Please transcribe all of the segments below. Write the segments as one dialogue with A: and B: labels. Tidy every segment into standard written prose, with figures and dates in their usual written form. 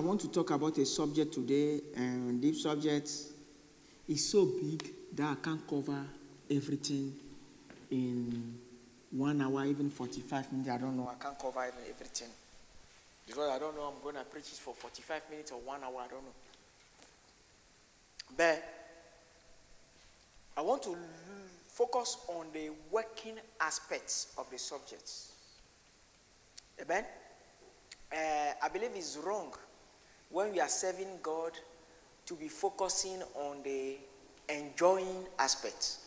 A: want to talk about a subject today, and this subject is so big that I can't cover everything in 1 hour, even 45 minutes. I don't know. I can't cover everything. Because I don't know, I'm going to preach it for 45 minutes or 1 hour, I don't know. But I want to focus on the working aspects of the subject. Amen? I believe it's wrong when we are serving God to be focusing on the enjoying aspect.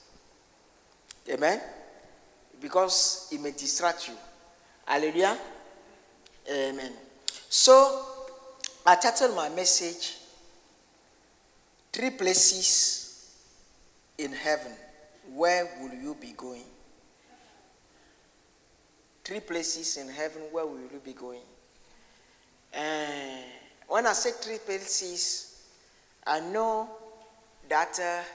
A: Amen? Because it may distract you. Hallelujah? Amen. So, I titled my message, 3 places in heaven. Where will you be going? 3 places in heaven. Where will you be going? When I say 3 places, I know that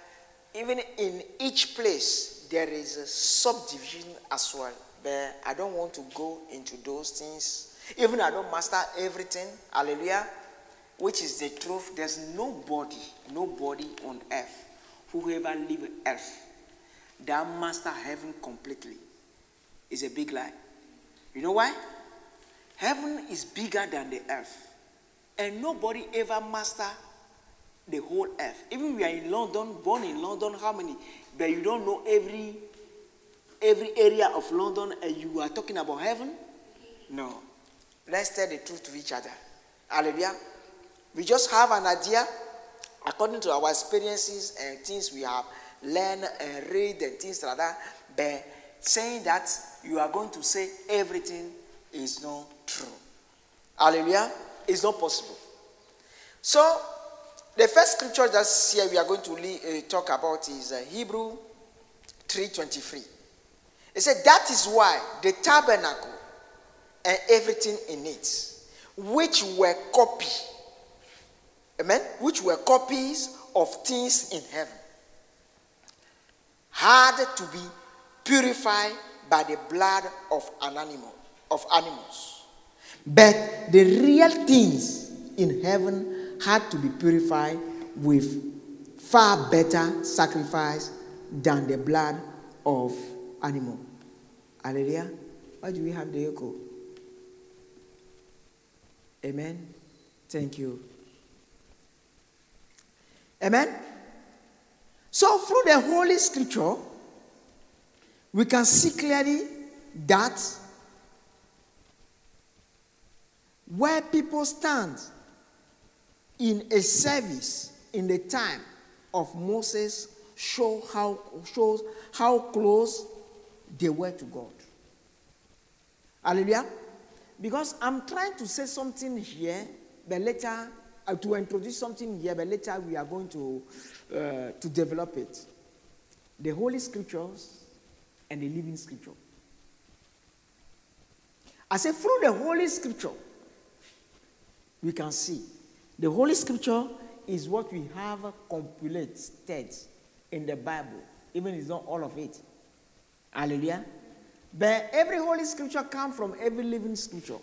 A: even in each place there is a subdivision as well. But I don't want to go into those things. Even I don't master everything. Hallelujah. Which is the truth. There's nobody on earth who ever live on earth that master heaven completely. Is a big lie. You know why? Heaven is bigger than the earth. And nobody ever master the whole earth. Even we are in London, born in London, how many? But you don't know every area of London, and you are talking about heaven? No. Let's tell the truth to each other. Hallelujah. We just have an idea according to our experiences and things we have learned and read and things like that. But saying that you are going to say everything is not true. Hallelujah. It's not possible. So, the first scripture that's here we are going to talk about is Hebrew 3:23. It said, that is why the tabernacle and everything in it, which were copies of things in heaven, had to be purified by the blood of animals. But the real things in heaven had to be purified with far better sacrifice than the blood of animal. Hallelujah. Why do we have the echo? Amen. Thank you. Amen. So through the Holy Scripture, we can see clearly that where people stand in a service in the time of Moses shows how close they were to God. Hallelujah. Because I'm trying to say something here, but later to introduce something here, but later we are going to develop it. The Holy Scriptures and the Living Scripture. I say through the Holy Scripture, we can see. The Holy Scripture is what we have compiled in the Bible, even if it's not all of it. Hallelujah. But every Holy Scripture comes from every living Scripture.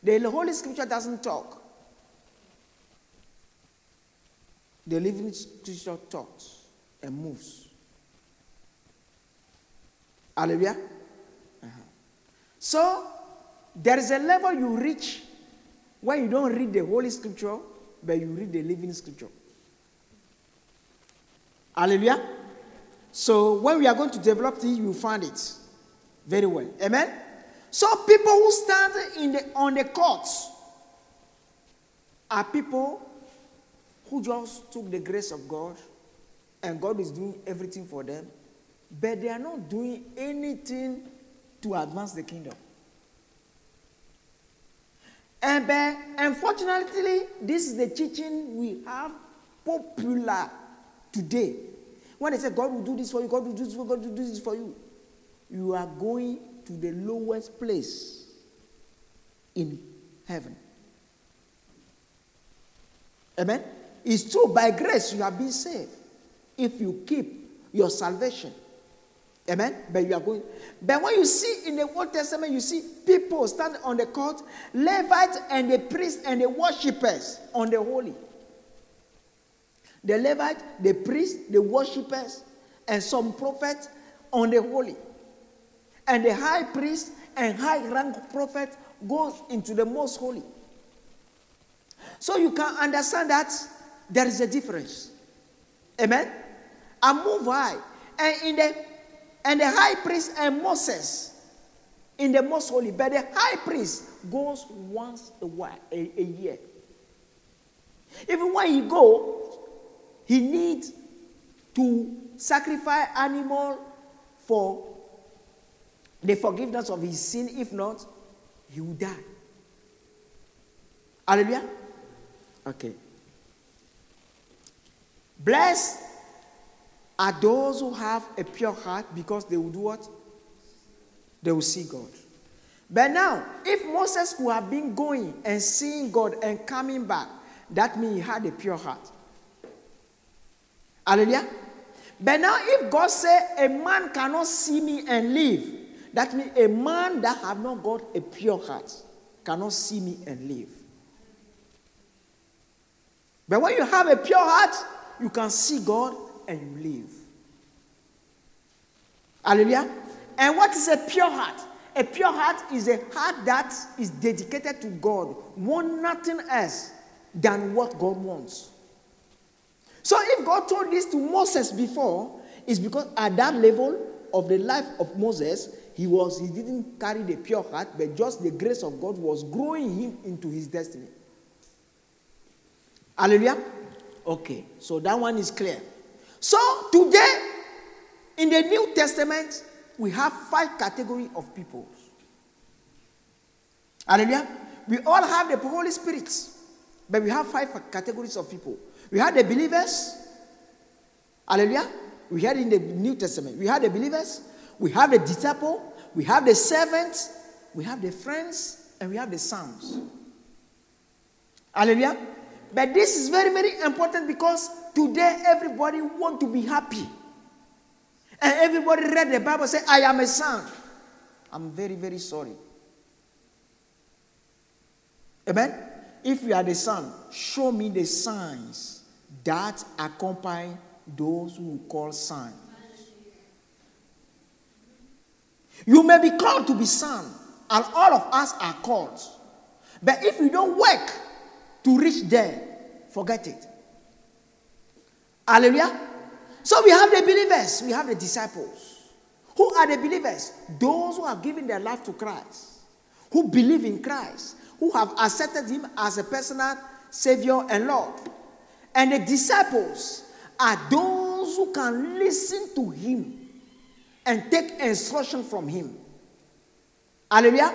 A: The Holy Scripture doesn't talk. The living Scripture talks and moves. Hallelujah. So, there is a level you reach when you don't read the Holy Scripture, but you read the living Scripture. Hallelujah. So, when we are going to develop it, you will find it very well. Amen. So, people who stand on the courts are people who just took the grace of God, and God is doing everything for them, but they are not doing anything to advance the kingdom. And unfortunately, this is the teaching we have popular today. When they say God will do this for you, God will do this for you, God will do this for you, you are going to the lowest place in heaven. Amen? It's true, by grace you have been saved. If you keep your salvation.
B: Amen? But you are going. But when you see in the Old Testament, you see people stand on the court, Levites and the priests and the worshippers on the holy. The Levites, the priests, the worshippers, and some prophets on the holy. And the high priest and high rank prophet goes into the most holy. So you can understand that there is a difference. Amen? And move high. And the high priest and Moses in the most holy. But the high priest goes once a year. Even when he goes, he needs to sacrifice animal for the forgiveness of his sin. If not, he will die. Hallelujah? Okay. Blessed are those who have a pure heart, because they will do what? They will see God. But now, if Moses could have been going and seeing God and coming back, that means he had a pure heart. Hallelujah? But now, if God said a man cannot see me and live, that means a man that have not got a pure heart cannot see me and live. But when you have a pure heart, you can see God and you live. Hallelujah? And what is a pure heart? A pure heart is a heart that is dedicated to God, want nothing else than what God wants. So if God told this to Moses before, it's because at that level of the life of Moses, he didn't carry the pure heart, but just the grace of God was growing him into his destiny. Hallelujah? Okay, so that one is clear. So today, in the New Testament, we have 5 categories of people. Hallelujah? We all have the Holy Spirit, but we have 5 categories of people. We have the believers. Hallelujah? We had in the New Testament. We have the believers. We have the disciple. We have the servants. We have the friends. And we have the sons. Hallelujah? But this is very, very important, because today everybody wants to be happy. And everybody read the Bible and say, I am a son. I'm very, very sorry. Amen? If you are the son, show me the signs that accompany those who call son. You may be called to be son, and all of us are called. But if you don't work to reach there, forget it. Hallelujah? So we have the believers, we have the disciples. Who are the believers? Those who have given their life to Christ, who believe in Christ, who have accepted him as a personal Savior and Lord. And the disciples are those who can listen to him and take instruction from him. Hallelujah?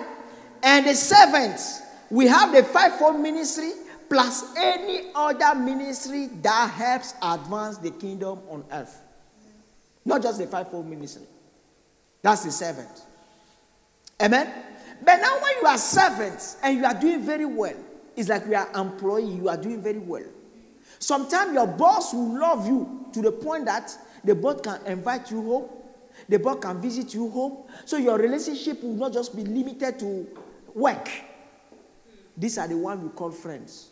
B: And the servants, we have the 5-fold ministry, plus any other ministry that helps advance the kingdom on earth. Not just the 5-fold ministry. That's the servant. Amen? But now when you are servants and you are doing very well, it's like you are employee, you are doing very well. Sometimes your boss will love you to the point that the boss can invite you home, the boss can visit you home, so your relationship will not just be limited to work. These are the ones we call friends.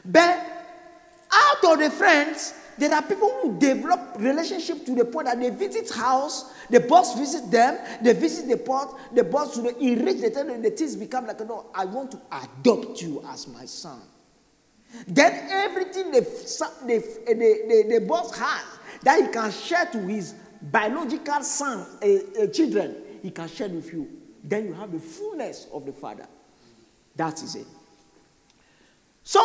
B: But out of the friends, there are people who develop relationship to the point that they visit house, the boss visit them, they visit the port, the boss to enrich the time, and the things become like, no, I want to adopt you as my son. Then everything the boss has that he can share to his biological son, children, he can share with you. Then you have the fullness of the Father. That is it. So,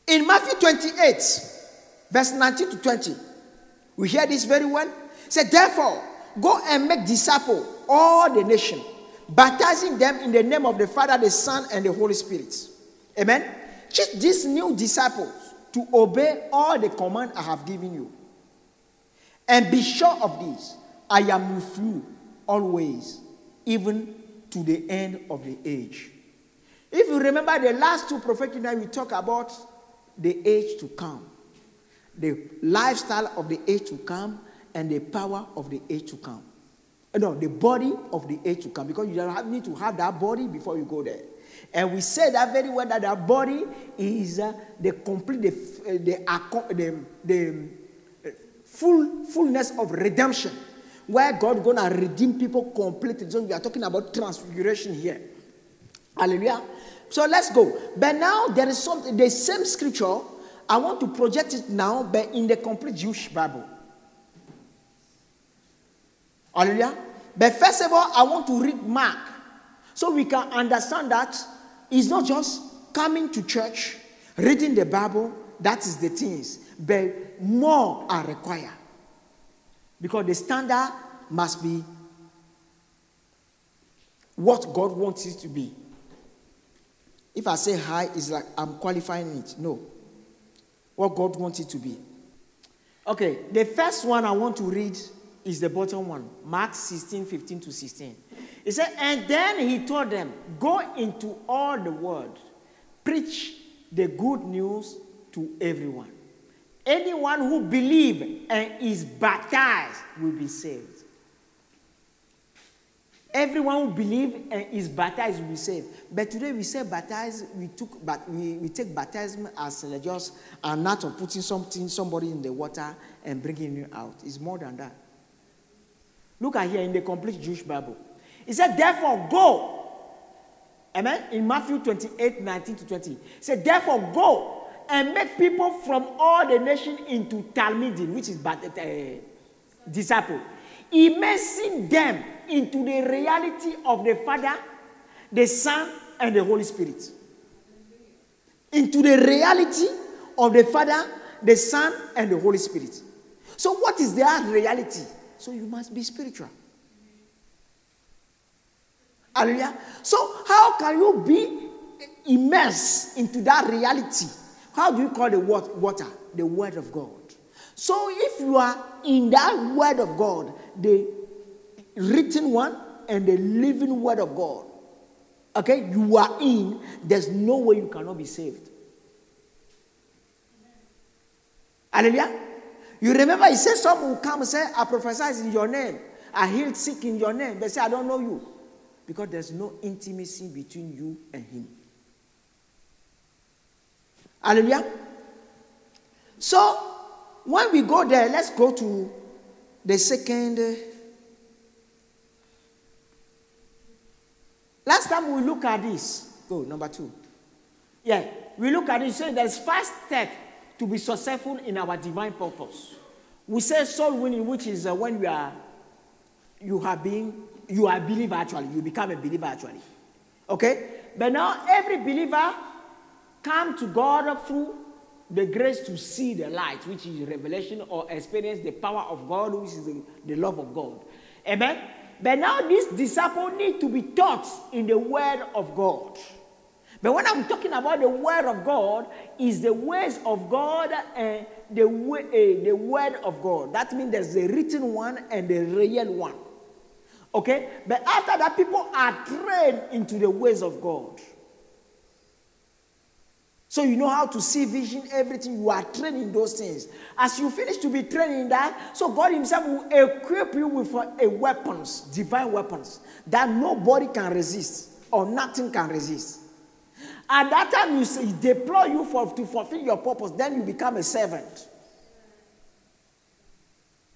B: in Matthew 28, verse 19 to 20, we hear this very well. It said, therefore, go and make disciples all the nation, baptizing them in the name of the Father, the Son, and the Holy Spirit. Amen? Teach these new disciples to obey all the commands I have given you. And be sure of this, I am with you always, even to the end of the age. If you remember the last 2 prophetic nights, we talk about the age to come, the lifestyle of the age to come, and the power of the age to come. No, the body of the age to come, because you need to have that body before you go there. And we say that very well, that our body is the complete, the fullness of redemption, where God is going to redeem people completely. So we are talking about transfiguration here. Hallelujah. So let's go. But now there is something, the same scripture, I want to project it now, but in the complete Jewish Bible. Hallelujah. But first of all, I want to read Mark, so we can understand that it's not just coming to church, reading the Bible, that is the things, but more are required. Because the standard must be what God wants it to be. If I say high, it's like I'm qualifying it. No. What God wants it to be. Okay, the first one I want to read is the bottom one. Mark 16, 15 to 16. He said, and then he told them, go into all the world, preach the good news to everyone. Anyone who believes and is baptized will be saved. Everyone who believes and is baptized will be saved. But today we say baptized, we take baptism as just an act of putting somebody in the water and bringing you out. It's more than that. Look at here in the complete Jewish Bible. It said, therefore, go. Amen? In Matthew 28, 19 to 20. It said, therefore, go and make people from all the nations into Talmidim, which is disciple, immersing them into the reality of the Father, the Son, and the Holy Spirit. Into the reality of the Father, the Son, and the Holy Spirit. So what is that reality? So you must be spiritual. Hallelujah. So how can you be immersed into that reality? How do you call the water? The Word of God. So if you are in that Word of God, the written one and the living Word of God, okay, you are in, there's no way you cannot be saved. Hallelujah. You remember he said someone will come and say, I prophesy in your name. I healed sick in your name. They say, I don't know you. Because there's no intimacy between you and him. Hallelujah. So, when we go there, let's go to the second. Last time we look at this. Go, number 2. Yeah, we look at it. So there's 5 steps to be successful in our divine purpose. We say soul winning, which is when you are a believer actually. You become a believer actually. Okay? But now every believer come to God through the grace to see the light, which is revelation, or experience the power of God, which is the love of God. Amen? But now this disciple need to be taught in the Word of God. But when I'm talking about the Word of God, is the ways of God and the Word of God. That means there's the written one and the real one. Okay? But after that, people are trained into the ways of God. So you know how to see vision, everything. You are trained in those things. As you finish to be trained in that, so God himself will equip you with weapons, divine weapons, that nobody can resist or nothing can resist. At that time, you deploy you to fulfill your purpose. Then you become a servant.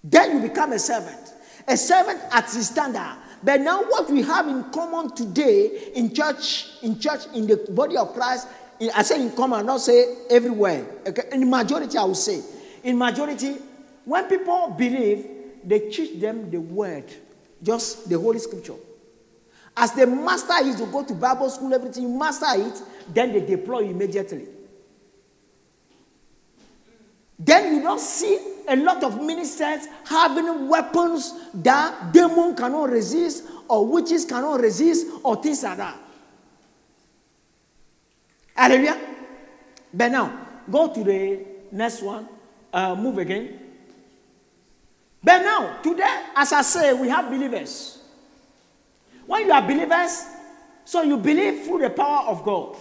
B: Then you become a servant. A servant at his standard. But now what we have in common today in church, in the body of Christ, I say in common, not say everywhere. Okay? In majority, I will say. In majority, when people believe, they teach them the word. Just the Holy Scripture. As the master is to go to Bible school, everything, you master it, then they deploy immediately. Then you don't see a lot of ministers having weapons that demons cannot resist, or witches cannot resist, or things like that. Hallelujah. But now, go to the next one. Move again. But now, today, as I say, we have believers. When you are believers, so you believe through the power of God,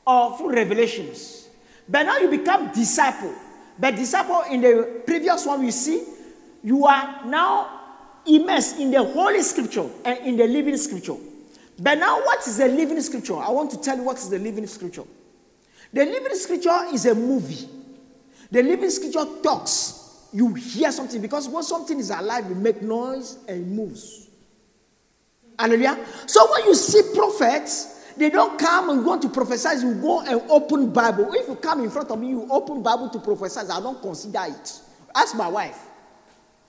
B: or through revelations. But now you become disciple. But disciple in the previous one we see, you are now immersed in the Holy Scripture and in the living Scripture. But now what is the living Scripture? I want to tell you what is the living Scripture. The living Scripture is a movie. The living Scripture talks. You hear something, because when something is alive, it makes noise and it moves. Hallelujah. So when you see prophets, they don't come and want to prophesy. You go and open Bible. If you come in front of me, you open Bible to prophesy, I don't consider it. Ask my wife.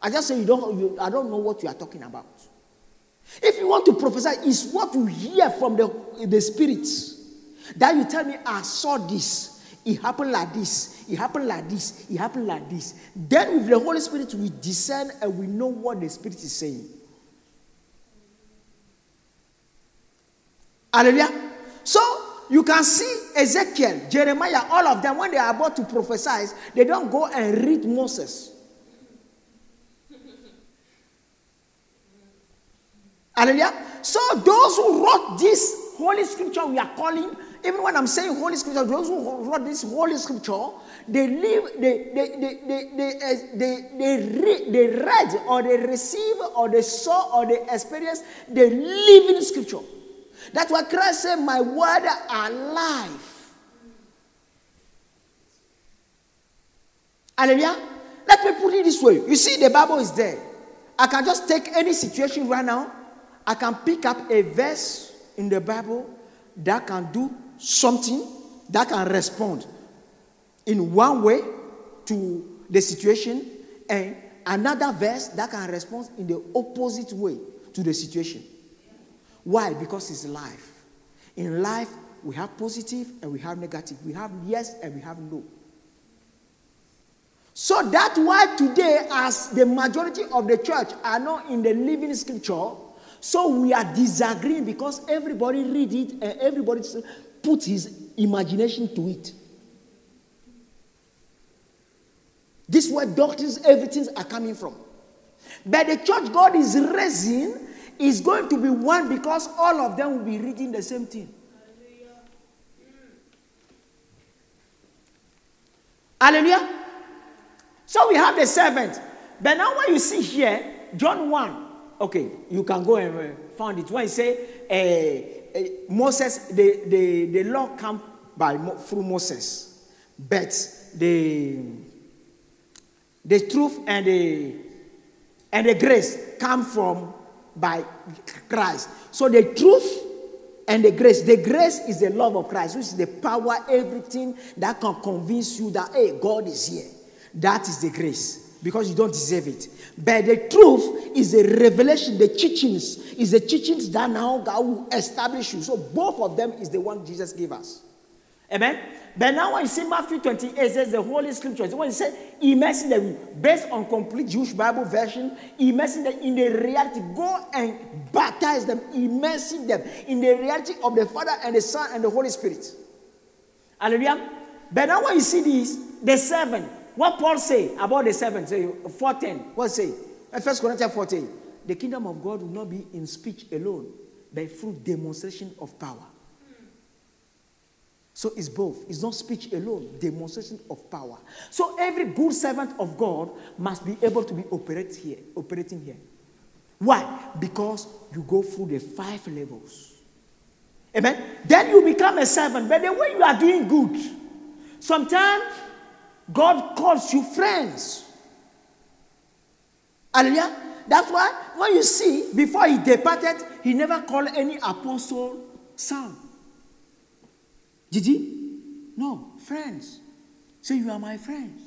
B: I just say I don't know what you are talking about. If you want to prophesy, it's what you hear from the spirits. That you tell me, I saw this. It happened like this. It happened like this. It happened like this. Then with the Holy Spirit, we discern and we know what the Spirit is saying. Hallelujah. So you can see Ezekiel, Jeremiah, all of them, when they are about to prophesy, they don't go and read Moses. Hallelujah. So those who wrote this Holy Scripture we are calling, even when I'm saying Holy Scripture, those who wrote this Holy Scripture, they read or they received or they saw or they experienced the living Scripture. That's why Christ said, my word are life. Hallelujah. Let me put it this way. You see, the Bible is there. I can just take any situation right now. I can pick up a verse in the Bible that can do something, that can respond in one way to the situation, and another verse that can respond in the opposite way to the situation. Why? Because it's life. In life, we have positive and we have negative. We have yes and we have no. So that's why today, as the majority of the church are not in the living Scripture, so we are disagreeing because everybody read it and everybody put his imagination to it. This is where doctrines, everything are coming from. But the church God is raising is going to be one, because all of them will be reading the same thing. Hallelujah. So we have the servant. But now when you see here, John 1, okay, you can go and find it. When you say Moses, the law came through Moses, but the truth and the grace come from by Christ. So the truth and the grace is the love of Christ, which is the power, everything that can convince you that, hey, God is here. That is the grace, because you don't deserve it. But the truth is the revelation, the teachings that now God will establish you. So both of them is the one Jesus gave us. Amen. But now when you see Matthew 28, it says the Holy Scriptures. When you say immersing them based on complete Jewish Bible version, immersing them in the reality, go and baptize them, immersing them in the reality of the Father and the Son and the Holy Spirit. Hallelujah. But now when you see this, the seven, what Paul say about the seven, say 4:10, what say? 1 Corinthians 4:10, the kingdom of God will not be in speech alone, but through demonstration of power. So it's both. It's not speech alone, demonstration of power. So every good servant of God must be able to be operating here. Why? Because you go through the 5 levels. Amen? Then you become a servant. But the way you are doing good, sometimes God calls you friends. Hallelujah? That's why when you see, before he departed, he never called any apostle son. Did he? No, friends. So you are my friends.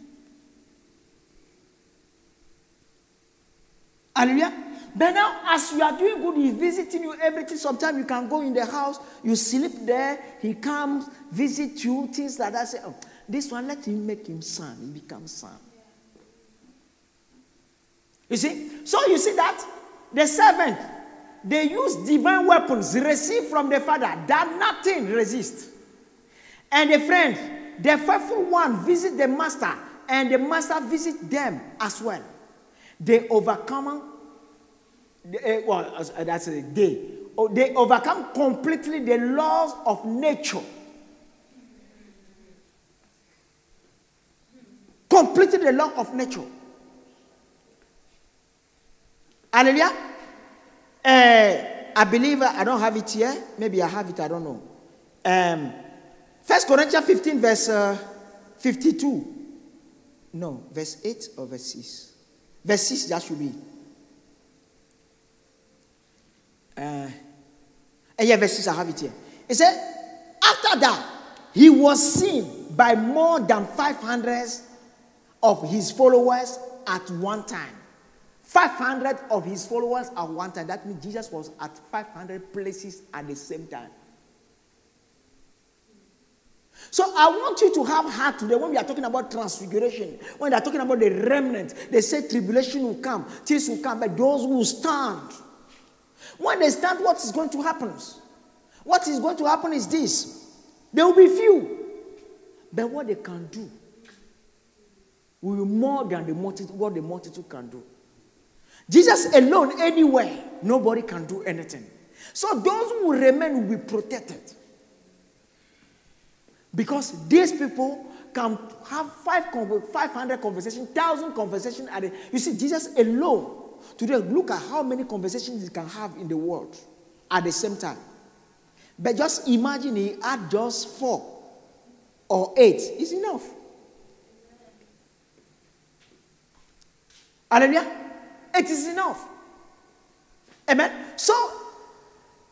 B: Hallelujah. But now, as you are doing good, he's visiting you, everything. Sometimes you can go in the house, you sleep there, he comes, visit you, things like that. Say, oh, this one, let him make him son. He becomes son. You see? So you see that? The servant, they use divine weapons received from the Father that nothing resists. And the friend, the faithful one, visit the master, and the master visit them as well. They overcome. They overcome completely the laws of nature. completed the law of nature. Hallelujah. I believe I don't have it here. Maybe I have it, I don't know. 1 Corinthians 15 verse 52. No, verse 8 or verse 6. Verse 6, that should be. Yeah, verse 6, I have it here. It said, after that, he was seen by more than 500 of his followers at one time. 500 of his followers at one time. That means Jesus was at 500 places at the same time. So I want you to have heart today when we are talking about transfiguration, when they are talking about the remnant. They say tribulation will come, things will come, but those who stand. When they stand, what is going to happen? What is going to happen is this. There will be few. But what they can do will be more than what the multitude can do. Jesus alone, anywhere, nobody can do anything. So those who will remain will be protected. Because these people can have 500 conversations, 1,000 conversations. You see, Jesus alone, today, look at how many conversations he can have in the world at the same time. But just imagine he had just 4 or 8. It's enough. Hallelujah. It is enough. Amen. So,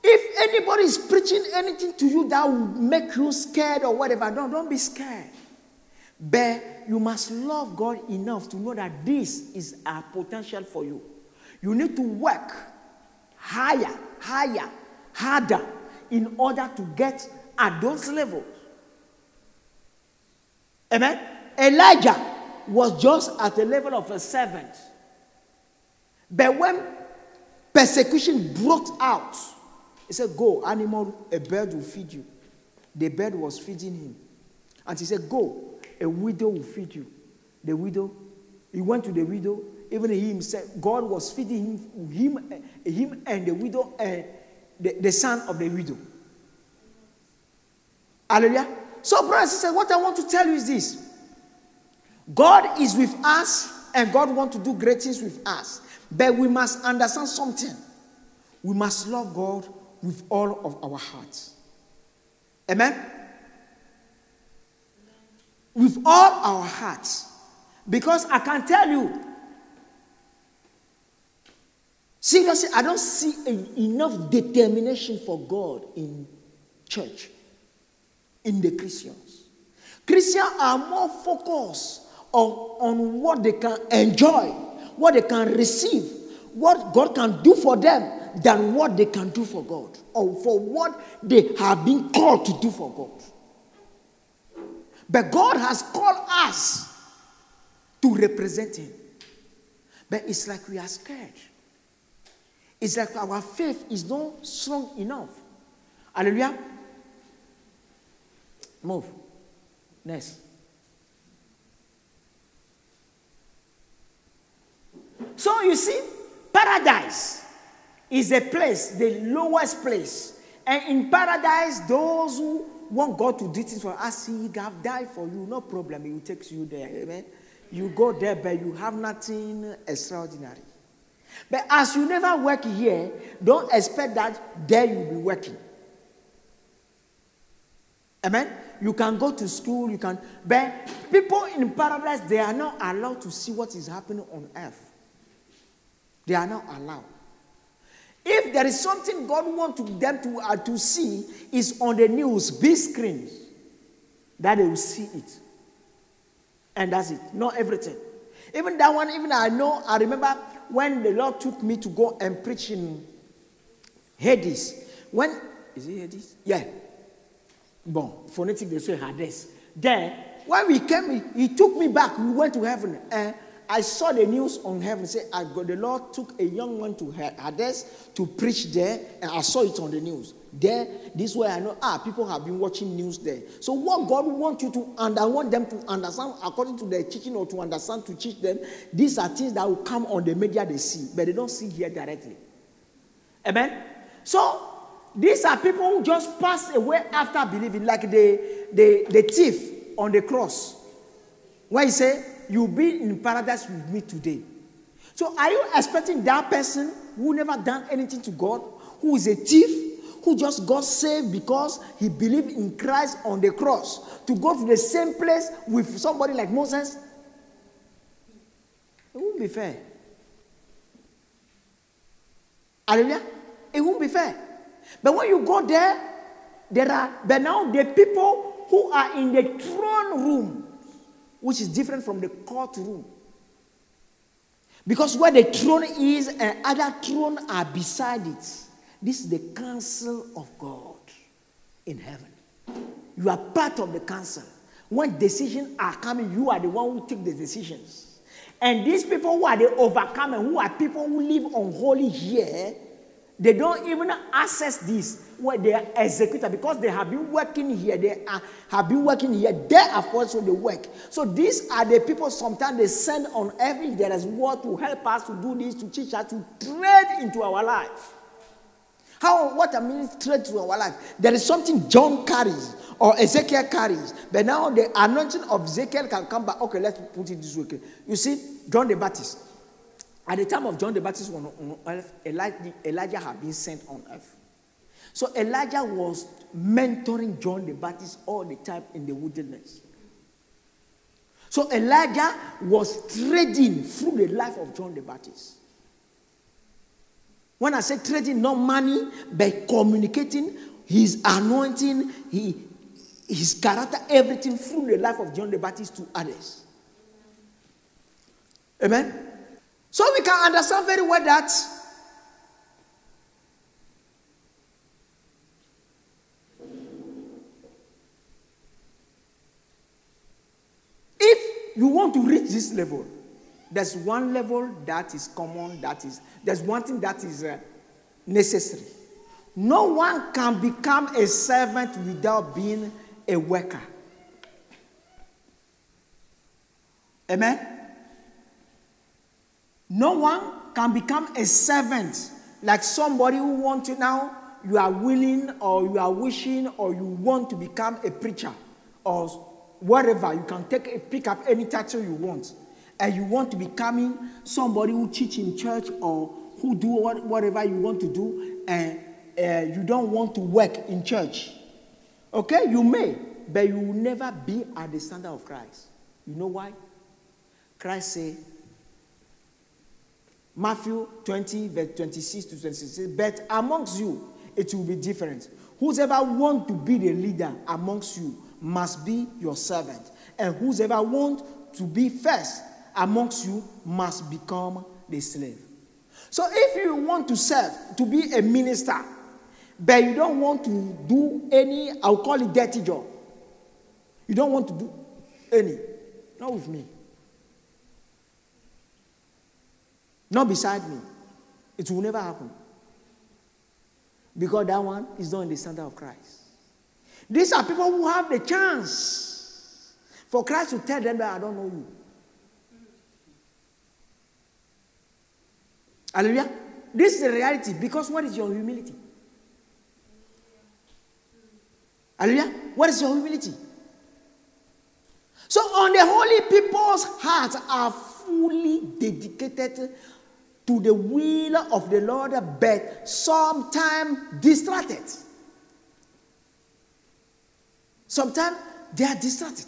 B: if anybody is preaching anything to you that will make you scared or whatever, don't be scared. But you must love God enough to know that this is a potential for you. You need to work higher, harder in order to get at those levels. Amen. Elijah was just at the level of a servant. But when persecution broke out, he said, go, animal, a bird will feed you. The bird was feeding him. And he said, go, a widow will feed you. The widow, he went to the widow. Even he himself, God was feeding him and the widow and the son of the widow. Hallelujah. So, brothers and sisters, what I want to tell you is this. God is with us and God wants to do great things with us. But we must understand something. We must love God with all of our hearts. Amen? With all our hearts. Because I can tell you, seriously, I don't see enough determination for God in church, in the Christians. Christians are more focused on what they can enjoy, what they can receive, what God can do for them, than what they can do for God, or for what they have been called to do for God. But God has called us to represent Him. But it's like we are scared. It's like our faith is not strong enough. Hallelujah. Move. Next. So you see, paradise is a place, the lowest place. And in paradise, those who want God to do things for us, He have died for you, no problem. He will take you there. Amen. You go there, but you have nothing extraordinary. But as you never work here, don't expect that there you'll be working. Amen. You can go to school, you can. But people in paradise, they are not allowed to see what is happening on earth. They are not allowed. If there is something God wants them to see, is on the news, big screens, that they will see it. And that's it. Not everything. Even that one, I remember when the Lord took me to go and preach in Hades. Is it Hades? Yeah. Bon, phonetic, they say Hades. Then, when we came, He took me back. We went to heaven. And I saw the news on heaven. Say, the Lord took a young one to Hades to preach there, and I saw it on the news. There, this way I know, people have been watching news there. So what God wants you to, and I want them to understand according to their teaching, or to understand to teach them, these are things that will come on the media they see, but they don't see here directly. Amen? So, these are people who just pass away after believing, like the thief on the cross. Where he said, you'll be in paradise with me today. So are you expecting that person who never done anything to God, who is a thief, who just got saved because he believed in Christ on the cross, to go to the same place with somebody like Moses? It won't be fair. Hallelujah. It won't be fair. But when you go there, but now the people who are in the throne room, which is different from the courtroom. Because where the throne is and other thrones are beside it, this is the council of God in heaven. You are part of the council. When decisions are coming, you are the one who take the decisions. And these people who are the overcomers, who are people who live unholy here, they don't even access this where they are executed because they have been working here. They have been working here. They are also the work. So these are the people sometimes they send on earth if there is word to help us to do this, to teach us, to trade into our life. What I mean trade to our life? There is something John carries or Ezekiel carries. But now the anointing of Ezekiel can come back. Okay, let's put it this way. You see, John the Baptist. At the time of John the Baptist on earth, Elijah had been sent on earth. So Elijah was mentoring John the Baptist all the time in the wilderness. So Elijah was trading through the life of John the Baptist. When I say trading, not money, but communicating his anointing, his character, everything through the life of John the Baptist to others. Amen? So we can understand very well that if you want to reach this level, there's one level that is common, there's one thing that is necessary. No one can become a servant without being a worker. Amen? No one can become a servant like somebody who wants to now, you are willing or you are wishing or you want to become a preacher or whatever. You can pick up any title you want. And you want to becoming somebody who teach in church or who do whatever you want to do and you don't want to work in church. Okay, you may, but you will never be at the standard of Christ. You know why? Christ said, Matthew 20, verse 26 to 26, but amongst you, it will be different. Whosoever wants to be the leader amongst you must be your servant. And whosoever wants to be first amongst you must become the slave. So if you want to serve, to be a minister, but you don't want to do any, I'll call it dirty job. You don't want to do any. Not with me. Not beside me. It will never happen. Because that one is not in the standard of Christ. These are people who have the chance for Christ to tell them that I don't know you. Hallelujah. This is the reality. Because what is your humility? Hallelujah. What is your humility? So on the holy people's hearts are fully dedicated to the will of the Lord, but sometimes distracted. Sometimes they are distracted.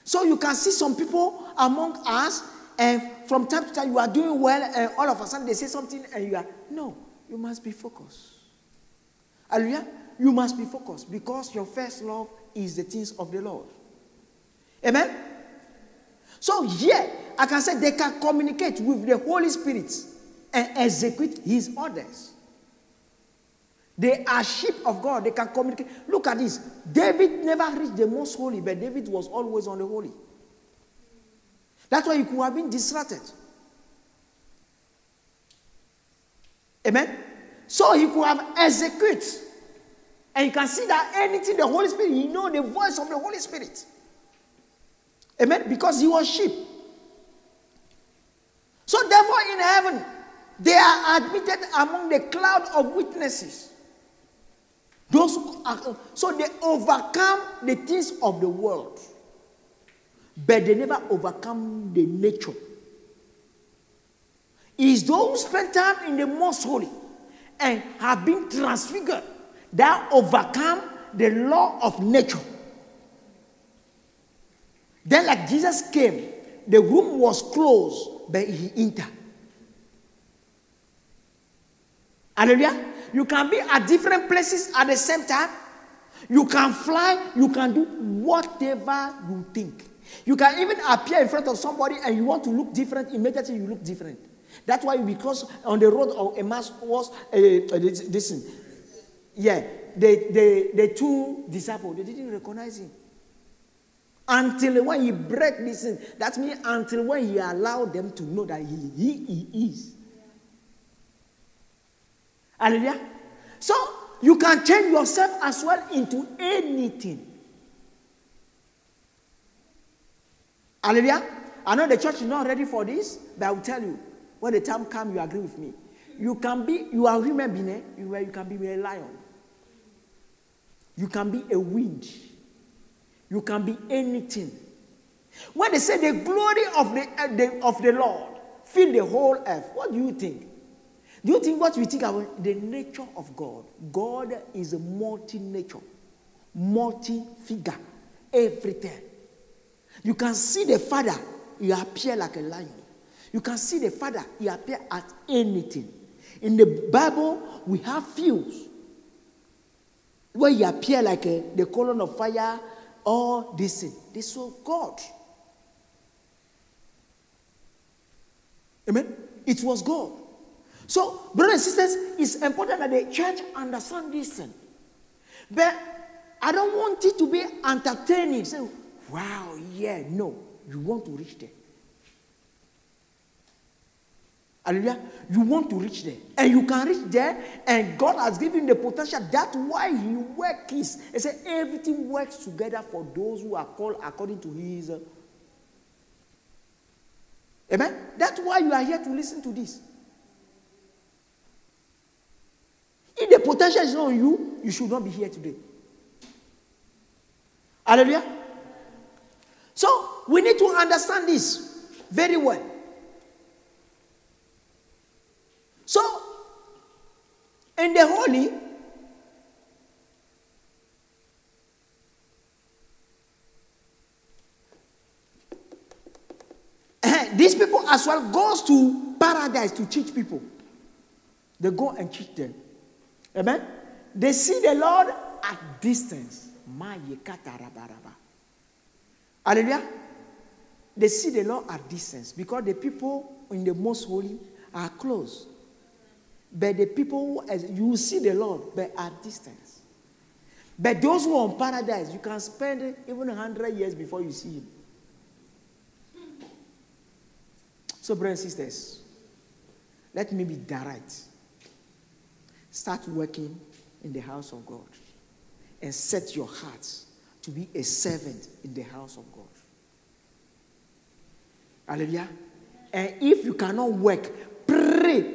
B: So you can see some people among us, and from time to time you are doing well, and all of a sudden they say something, and you are, no, you must be focused. Hallelujah. You must be focused because your first love is the things of the Lord. Amen? So here, I can say they can communicate with the Holy Spirit and execute his orders. They are sheep of God. They can communicate. Look at this. David never reached the most holy, but David was always on the holy. That's why he could have been distracted. Amen? So he could have executed. And you can see that anything the Holy Spirit, he knows the voice of the Holy Spirit. Amen? Because he was sheep. So therefore in heaven, they are admitted among the cloud of witnesses. Those who are, so they overcome the things of the world. but they never overcome the nature. It's those who spend time in the most holy and have been transfigured that overcome the law of nature. Then, like Jesus came, the room was closed, but he entered. Hallelujah. You can be at different places at the same time. You can fly. You can do whatever you think. You can even appear in front of somebody and you want to look different. Immediately you look different. That's why, because on the road of Emmaus was this thing. Yeah, the two disciples, they didn't recognize him. Until when he break this thing, that means until when he allowed them to know that he is. Hallelujah. So you can change yourself as well into anything. Hallelujah. I know the church is not ready for this, but I will tell you, when the time comes, you agree with me. You are human being, you can be a lion. You can be a wind. You can be anything. When they say the glory of the Lord fill the whole earth, what do you think? Do you think what we think about the nature of God? God is a multi-nature, multi-figure, everything. You can see the Father, he appear like a lion. You can see the Father, he appear as anything. In the Bible, we have fews where he appear like the column of fire, or this thing. They saw God. Amen? It was God. So, brothers and sisters, it's important that the church understand this thing. But I don't want it to be entertaining. Say, wow, yeah, no. You want to reach there. Hallelujah. You want to reach there. And you can reach there, and God has given the potential. That's why he works. He said everything works together for those who are called according to his. Amen? That's why you are here to listen to this. If the potential is not on you, you should not be here today. Hallelujah. So, we need to understand this very well. So, in the holy, these people as well goes to paradise to teach people. They go and teach them. Amen? They see the Lord at distance. Hallelujah. They see the Lord at distance because the people in the most holy are close. But the people, you see the Lord, but at distance. But those who are in paradise, you can spend even 100 years before you see him. So, brothers and sisters, let me be direct. Start working in the house of God and set your hearts to be a servant in the house of God. Hallelujah. And if you cannot work, pray,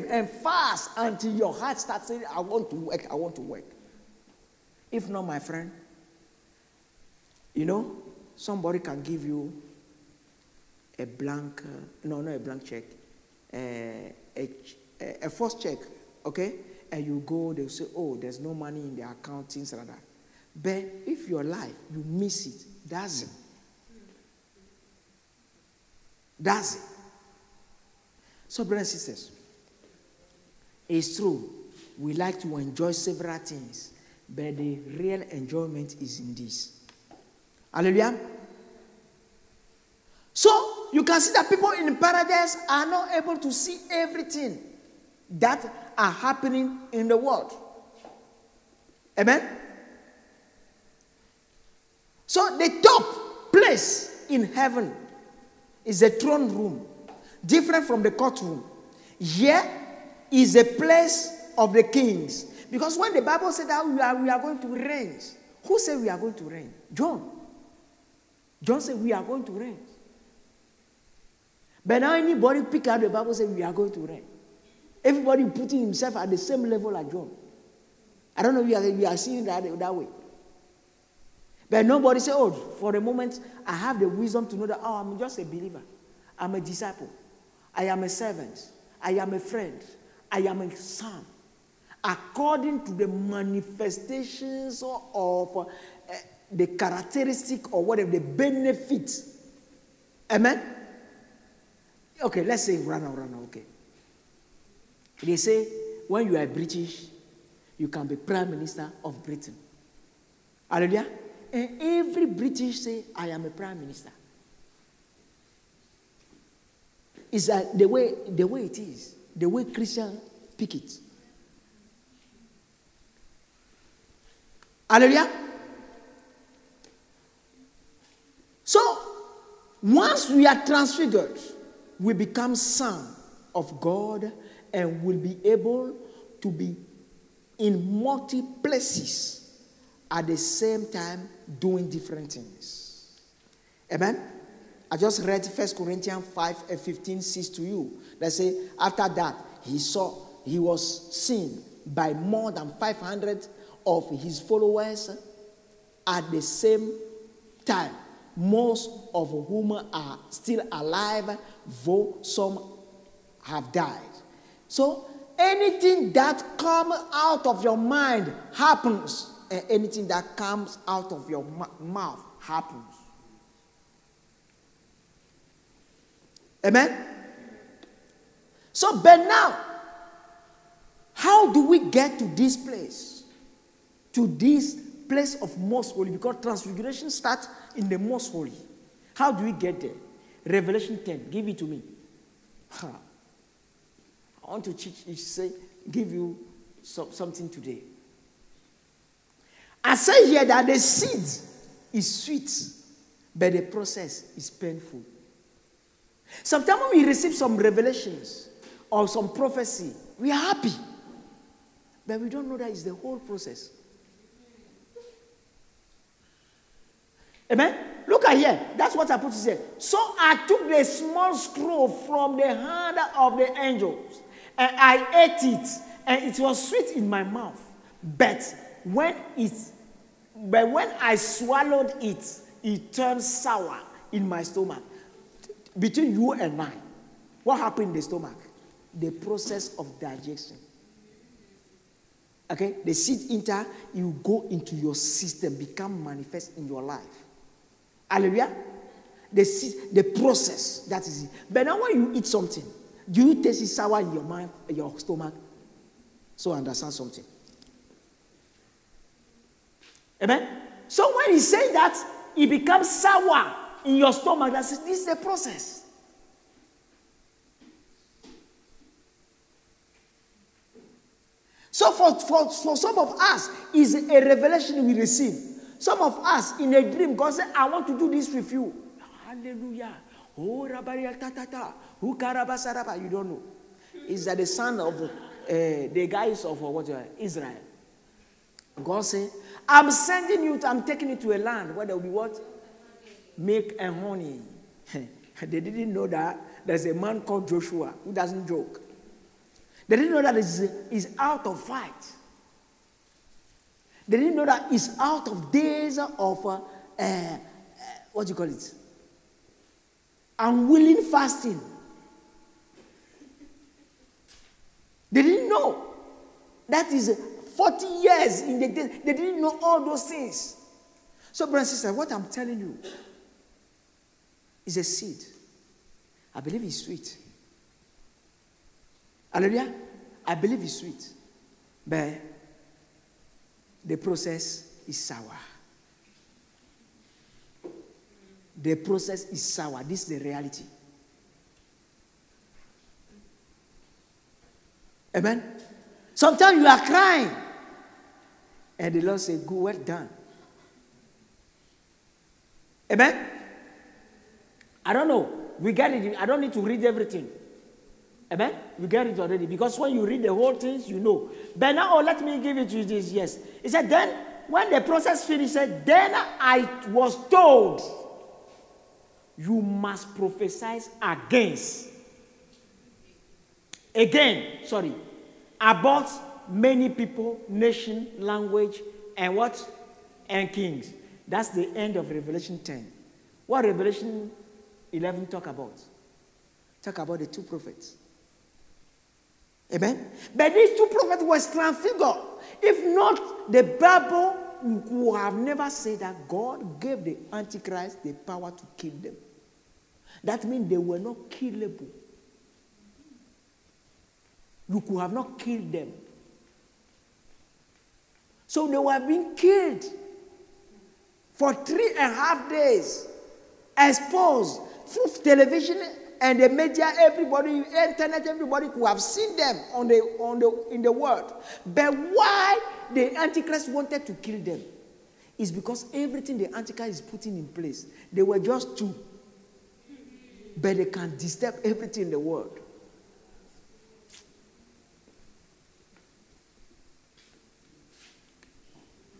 B: and fast until your heart starts saying, I want to work. If not, my friend, somebody can give you a blank, not a blank check, a false check, okay? And you go, they'll say, oh, there's no money in the account, things like that. But if your life, you miss it, that's it. That's it. So, brothers and sisters, it's true. We like to enjoy several things, but the real enjoyment is in this. Hallelujah. So, you can see that people in paradise are not able to see everything that are happening in the world. Amen? So, the top place in heaven is a throne room, different from the courtroom. Here is a place of the kings. Because when the Bible said that we are going to reign, who said we are going to reign? John. John said we are going to reign. But now anybody pick out the Bible and say we are going to reign. Everybody putting himself at the same level as John. I don't know if you are seeing that way. But nobody say, oh, for a moment, I have the wisdom to know that, oh, I'm just a believer. I'm a disciple. I am a servant. I am a friend. I am a son. According to the manifestations of the characteristic or whatever, the benefits. Amen? Okay, let's say Rana, okay. They say, when you are British, you can be Prime Minister of Britain. Hallelujah? And every British say, I am a Prime Minister. It's the way it is, the way Christians pick it. Hallelujah? So, once we are transfigured, we become sons of God and will be able to be in multi places at the same time doing different things. Amen? I just read 1 Corinthians 5:15 says to you that say, after that, he was seen by more than 500 of his followers at the same time, most of whom are still alive, though some have died. So anything that comes out of your mind happens, and anything that comes out of your mouth happens. Amen? So, but now, how do we get to this place? To this place of most holy? Because transfiguration starts in the most holy. How do we get there? Revelation 10. Give it to me. I want to give you something today. I say here that the seed is sweet, but the process is painful. Sometimes when we receive some revelations or some prophecy, we are happy. But we don't know that it's the whole process. Amen? Look at here. That's what I put to say. So I took the small scroll from the hand of the angels, and I ate it, and it was sweet in my mouth. But when I swallowed it, it turned sour in my stomach. Between you and I, what happened in the stomach? The process of digestion. Okay? The seed you go into your system, become manifest in your life. Hallelujah? The process, that is it. But now when you eat something, do you taste it sour in your mind, your stomach? So understand something. Amen? So when he says that, it becomes sour in your stomach, this is the process. So for some of us, it's a revelation we receive. Some of us, in a dream, God said, I want to do this with you. Hallelujah. Oh, you don't know. Is that the son of the guys of Israel? God said, I'm sending you, I'm taking you to a land where there will be what? Milk and honey. They didn't know that there's a man called Joshua who doesn't joke. They didn't know that he's out of fight. They didn't know that he's out of days of, what do you call it? Unwilling fasting. They didn't know. That is 40 years in the day. They didn't know all those things. So, brothers and sisters, what I'm telling you is a seed. I believe it's sweet. Hallelujah? I believe it's sweet. But the process is sour. The process is sour. This is the reality. Amen? Sometimes you are crying. And the Lord said, good, well done. Amen? I don't know. We get it. I don't need to read everything. Amen? We get it already. Because when you read the whole things, you know. But now, let me give it to you this. Yes. He said, then, when the process finished, then I was told, you must prophesy about many people, nation, language, and what? And kings. That's the end of Revelation 10. What Revelation 11 talk about? Talk about the two prophets. Amen? But these two prophets were transfigured. If not, the Bible would have never said that God gave the Antichrist the power to kill them. That means they were not killable. You could have not killed them. So they were being killed for 3.5 days, exposed through television and the media. Everybody, internet, everybody could have seen them in the world. But why the Antichrist wanted to kill them is because everything the Antichrist is putting in place, they were just two, but they can disturb everything in the world.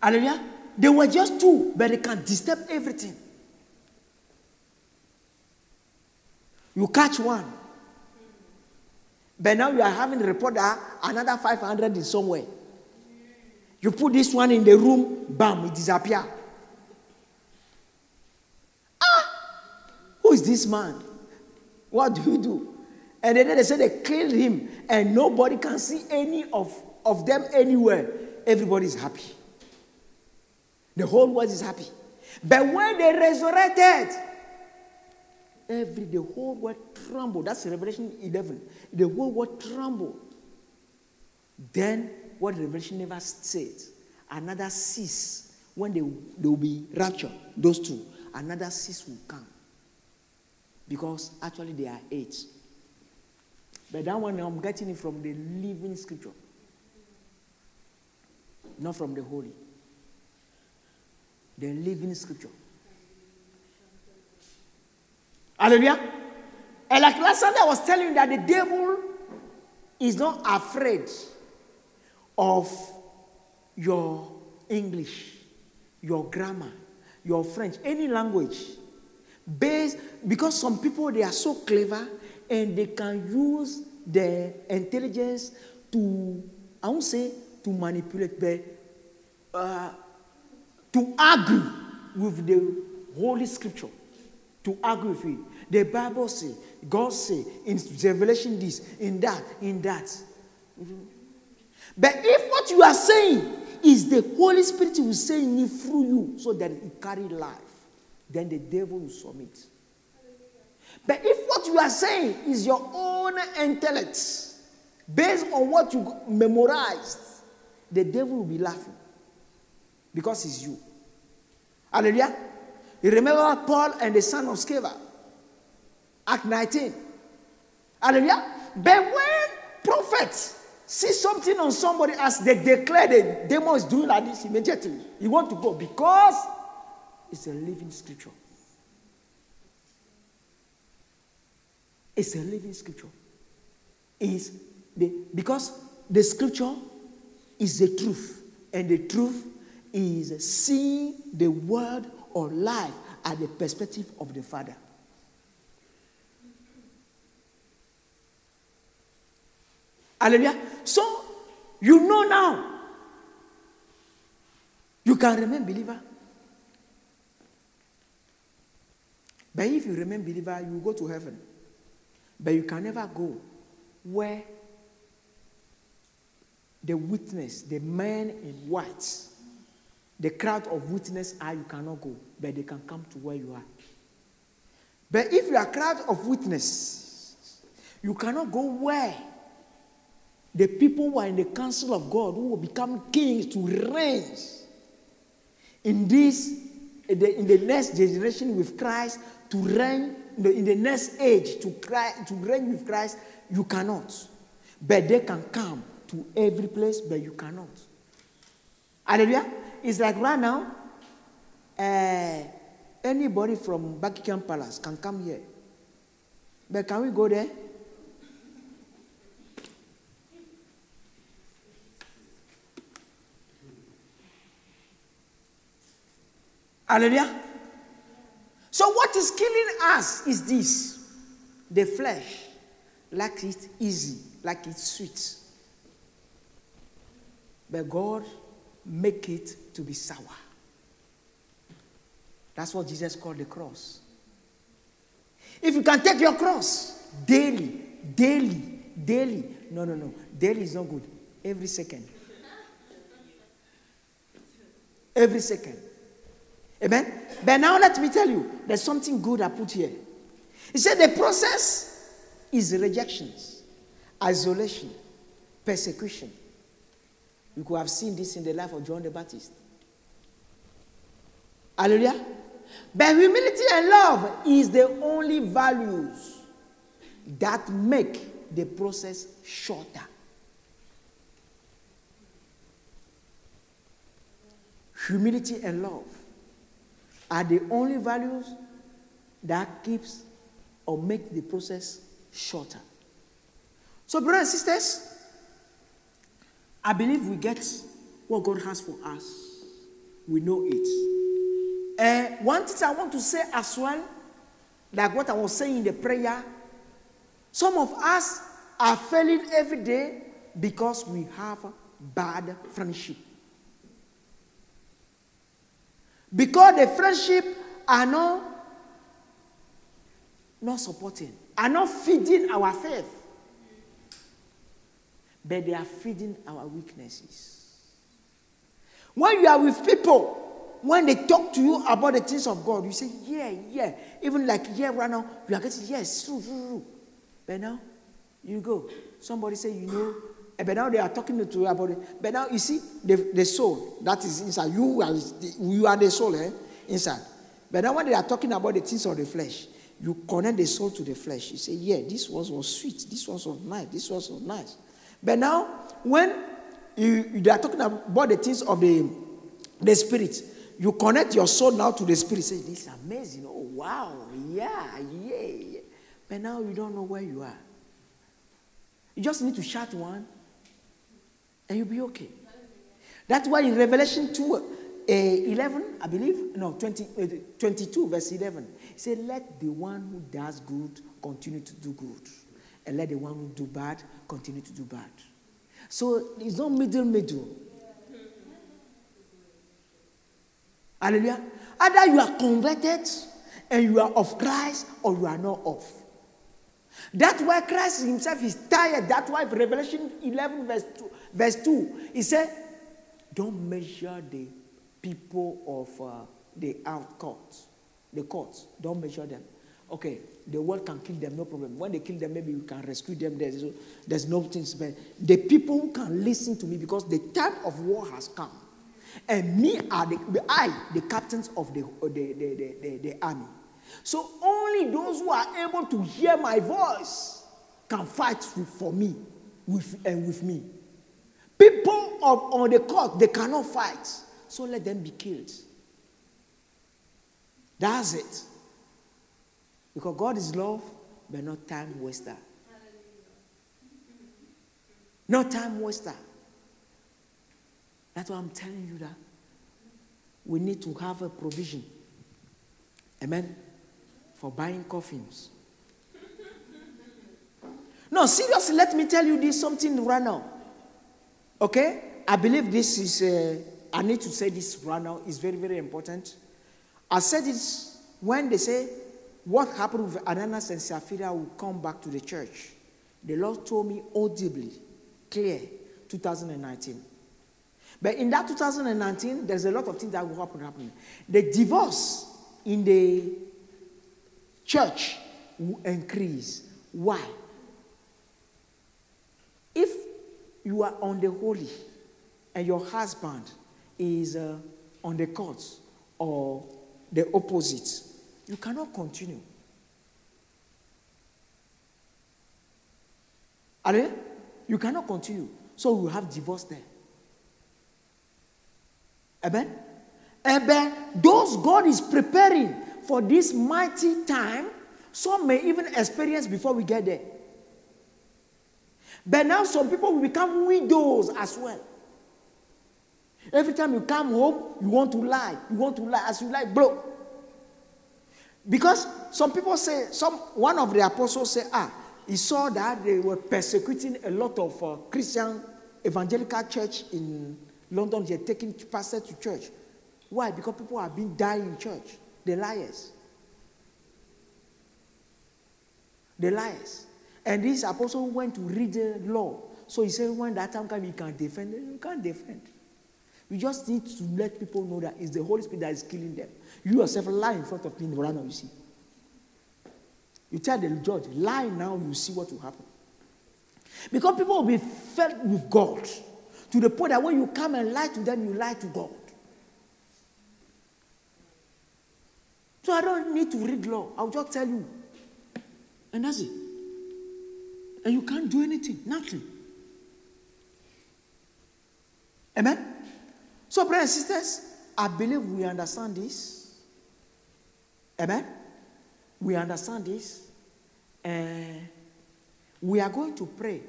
B: Hallelujah. They were just two, but they can disturb everything. You catch one, but now you are having a report that another 500 is somewhere. You put this one in the room, bam, it disappears. Who is this man? What do you do? And then they say they killed him, and nobody can see any of them anywhere. Everybody is happy. The whole world is happy. But when they resurrected, the whole world trembled. That's Revelation 11. The whole world trembled. Then, what Revelation never said, another 6, when they will be raptured, those two, another 6 will come. Because actually there are 8. But that one I'm getting it from the living scripture. Not from the holy. The living scripture. Hallelujah. And like last Sunday I was telling you that the devil is not afraid of your English, your grammar, your French, any language. Because some people, they are so clever and they can use their intelligence to, I won't say to manipulate, but to argue with the Holy Scripture. To argue with it. The Bible says, God says, in Revelation this, in that. But if what you are saying is the Holy Spirit who is saying it through you so that it carries life, then the devil will submit. But if what you are saying is your own intellect, based on what you memorized, the devil will be laughing because it's you. Hallelujah. You remember Paul and the son of Sceva, Act 19. Hallelujah. But when prophets see something on somebody as they declare the demon is doing like this immediately, you want to go because it's a living scripture. It's a living scripture. Because the scripture is the truth. And the truth is seeing the word or life at the perspective of the Father. Hallelujah. So, you know now. You can remain believer. But if you remain believer, you will go to heaven. But you can never go where the witness, the men in white, the crowd of witnesses are. You cannot go, but they can come to where you are. But if you are a crowd of witnesses, you cannot go where the people who are in the council of God, who will become kings to reign in the next generation with Christ, to reign in the next age, to reign with Christ. You cannot. But they can come to every place, but you cannot. Hallelujah. It's like right now, anybody from Buckingham Palace can come here. But can we go there? Hallelujah. So what is killing us is this. The flesh likes it easy, like it's sweet. But God make it to be sour. That's what Jesus called the cross. If you can take your cross daily. No. Daily is not good. Every second. Every second. Amen? But now let me tell you, there's something good I put here. He said the process is rejections, isolation, persecution. You could have seen this in the life of John the Baptist. Hallelujah. But humility and love is the only values that make the process shorter. Humility and love are the only values that keeps or make the process shorter. So, brothers and sisters, I believe we get what God has for us. We know it. One thing I want to say as well, like what I was saying in the prayer, some of us are failing every day because we have bad friendship. Because the friendship are not supporting, are not feeding our faith, but they are feeding our weaknesses. When you are with people, when they talk to you about the things of God, you say, yeah. Even like here right now, you are getting, yes, true. But now, you go. Somebody say, but now they are talking to you about it. But now you see the soul that is inside. You are the soul inside. But now when they are talking about the things of the flesh, you connect the soul to the flesh. You say, yeah, this was sweet. This was nice. This was nice. But now when they are talking about the things of the spirit, you connect your soul now to the spirit. Say, this is amazing. Oh, wow. Yeah. But now you don't know where you are. You just need to shout one and you'll be okay. That's why in Revelation 11, I believe, 22 verse 11, it said, let the one who does good continue to do good. And let the one who do bad continue to do bad. So it's not middle. Hallelujah. Either you are converted and you are of Christ or you are not of. That's why Christ himself is tired. That's why Revelation 11 verse 2, he said, don't measure the people of the courts. Don't measure them. Okay, the world can kill them, no problem. When they kill them, maybe we can rescue them. There's no things. But the people who can listen to me, because the time of war has come. And me are the captains of the army. So only those who are able to hear my voice can fight for me, with me. People on the court, they cannot fight. So let them be killed. That's it. Because God is love, but not time waster. Not time waster. That's why I'm telling you that we need to have a provision. Amen. For buying coffins. No, seriously, let me tell you this something right now. Okay? I believe this is, I need to say this right now. It's very, very important. I said this when they say, what happened with Ananias and Sapphira will come back to the church. The Lord told me audibly, clear, 2019. But in that 2019, there's a lot of things that will happen. The divorce in the church will increase. Why? If you are on the holy and your husband is on the courts or the opposite, you cannot continue. You cannot continue. So you have divorce there. Amen? Amen. Those God is preparing for this mighty time, some may even experience before we get there. But now some people will become widows as well. Every time you come home, you want to lie. As you lie, bro. Because some people say, one of the apostles said, he saw that they were persecuting a lot of Christian evangelical church in London. They're taking pastors to church. Why? Because people have been dying in church. The liars. The liars. And this apostle went to read the law. So he said, when that time comes, you can defend it. You can't defend. You just need to let people know that it's the Holy Spirit that is killing them. You yourself lie in front of me, right now you see. You tell the judge, lie now, you see what will happen. Because people will be filled with God to the point that when you come and lie to them, you lie to God. So I don't need to read law. I'll just tell you. And that's it. And you can't do anything. Nothing. Amen? So, brothers and sisters, I believe we understand this. Amen? We understand this. And we are going to pray.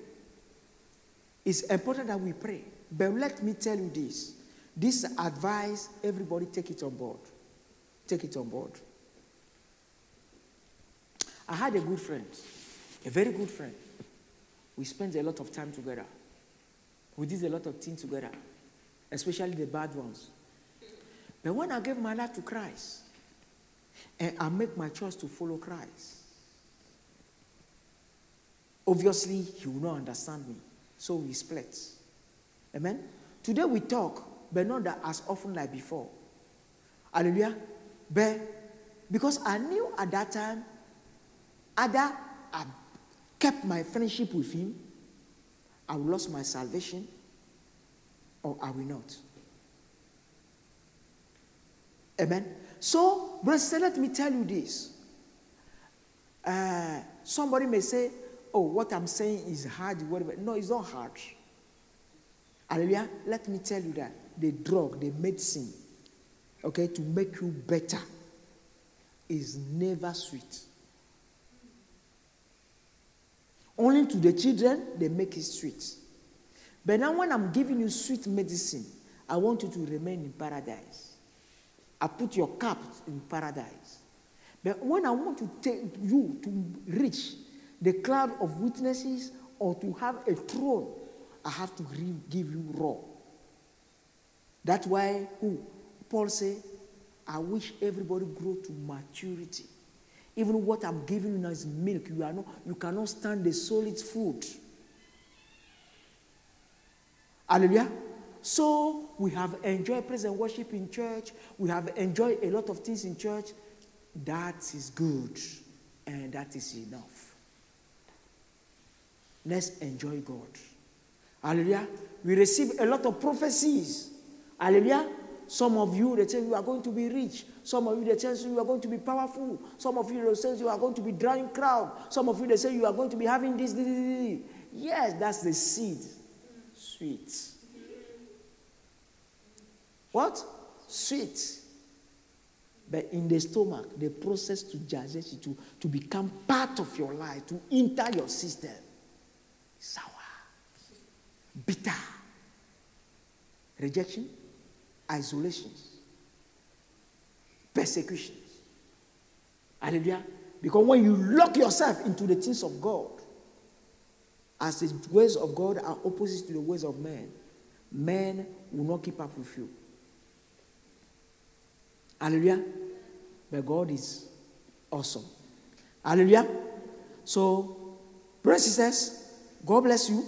B: It's important that we pray. But let me tell you this. This advice, everybody take it on board. Take it on board. I had a good friend, a very good friend. We spent a lot of time together. We did a lot of things together, especially the bad ones. But when I gave my life to Christ, and I make my choice to follow Christ, obviously he will not understand me, so we split. Amen? Today we talk, but not that as often like before. Hallelujah. But because I knew at that time, either I kept my friendship with him, I will lose my salvation, or I will not. Amen. So, brothers, let me tell you this. Somebody may say, oh, what I'm saying is hard, whatever. No, it's not hard. Hallelujah. Let me tell you that the drug, the medicine, okay, to make you better is never sweet. Only to the children, they make it sweet. But now when I'm giving you sweet medicine, I want you to remain in paradise. I put your cup in paradise. But when I want to take you to reach the cloud of witnesses or to have a throne, I have to give you raw. That's why Paul said, I wish everybody grow to maturity. Even what I'm giving you now is milk. You cannot stand the solid food. Hallelujah. So we have enjoyed praise and worship in church. We have enjoyed a lot of things in church. That is good. And that is enough. Let's enjoy God. Hallelujah. We receive a lot of prophecies. Hallelujah. Some of you, they tell you are going to be rich. Some of you, they tell you are going to be powerful. Some of you, they say you are going to be drawing crowd. Some of you, they say you are going to be having this. Yes, that's the seed. Sweet. What? Sweet. But in the stomach, the process to digest it, to become part of your life, to enter your system, sour, bitter, rejection, isolations, persecutions. Hallelujah. Because when you lock yourself into the things of God, as the ways of God are opposite to the ways of men, men will not keep up with you. Hallelujah. But God is awesome. Hallelujah. So, brothers and sisters, God bless you.